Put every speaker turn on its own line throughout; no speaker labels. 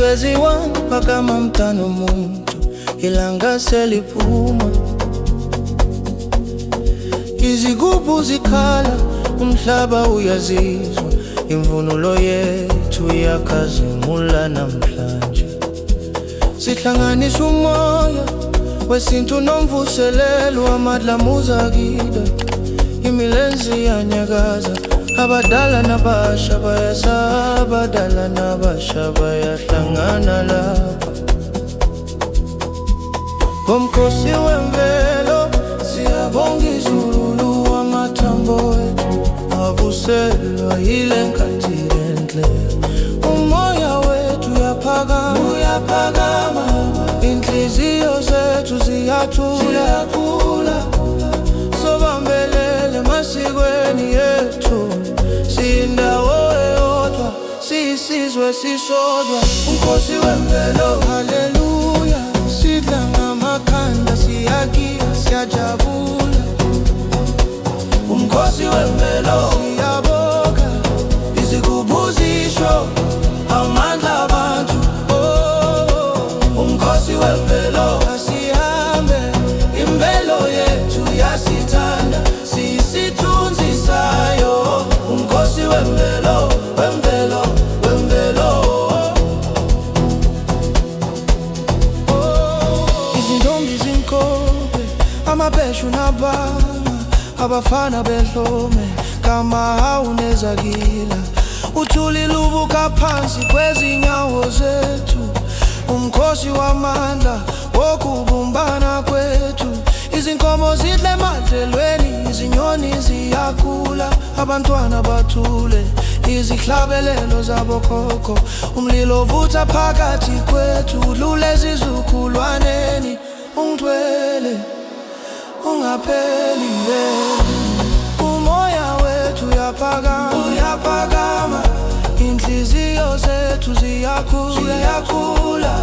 Mwezi wamba kama mtano muntu, ilanga seliphuma. Izigubhu zikhala, umhlaba uyazizwa, imvunulo yethu iyakazimula namhlanje. Sihlanganisa umoya wesintu nomvuselelo wamadlamuza akida, imilenzi yanyakaza. Abadala nabasha bayasaba, abadala nabasha bayahlangana lapha. Ngomkhosi wemvelo siyabonga izulu, amathambo ethu avuselwa yile nkathi enhle. Umoya wethu uyaphakama, inhliziyo zethu ziyathula. Sobambelele masikweni ethu, siyindawo eyodwa, siyisizwe sisodwa. Umkhosi wemvelo, haleluya, sidla ngamakhanda, siyagiya, siyajabula. Umkhosi wemvelo, siyabonga izigubhu zisho amandla abantu. Umkhosi wemvelo, asihambe, imvelo yethu yasithanda, siyisithunzi sayo. Umkhosi wemvelo, wemvelo, wemvelo. Izintombi zinkobe, amabheshu nabama, abafana behlome kama unezakila. Uthuli lubuka phansi kwezinyawo zethu, umkhosi wamandla wokubumbana kwethu. Izinkomo zidla emadlelweni, izinyoni ziyakula, abantwana bathule izihlabelelo zabokhokho. Umlilo vutha phakathi kwethu, udlule ezizukulwaneni. Ungithwele ungapheli, umoya wethu uyaphakama, inhliziyo zethu ziyakhula.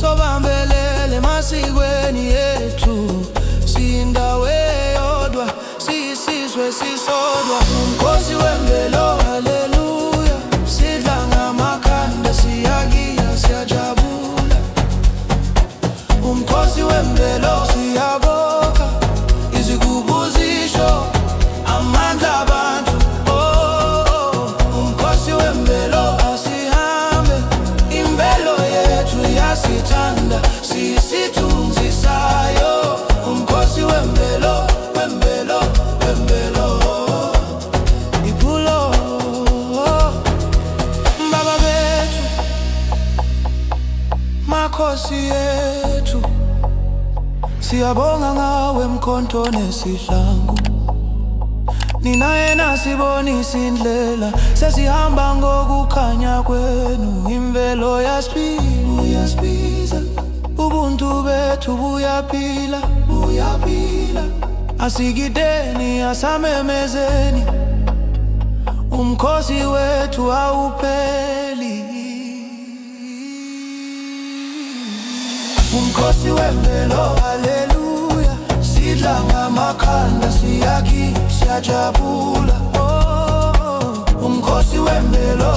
Sobambelele masikweni ethu, siyindawo eyodwa, siyisizwe sisodwa. Umkhosi wemvelo, haleluya, sidla ngamakhanda, siyagiya, siyajabula. Umkhosi wemvelo, siyabonga izigubhu zisho amandla abantu. Umkhosi wemvelo, asihambe, imvelo yethu yasithanda, siyisithunzi sayo. Umkhosi wemvelo, wemvelo, wemvelo. Iphulo baba bethu, makhosi yethu, siyabonga ngawe mkhonto nesihlangu. Nina yena sibonisa indlela, sesihamba ngokukhanya kwenu. Imvelo yasibiza, ubuntu bethu buyaphila. Asigideni, asamemezeni, umkhosi wethu awupheli. Umkhosi wemvelo, haleluya, sidla ngamakhanda, siyagiya, siyajabula. Umkhosi wemvelo.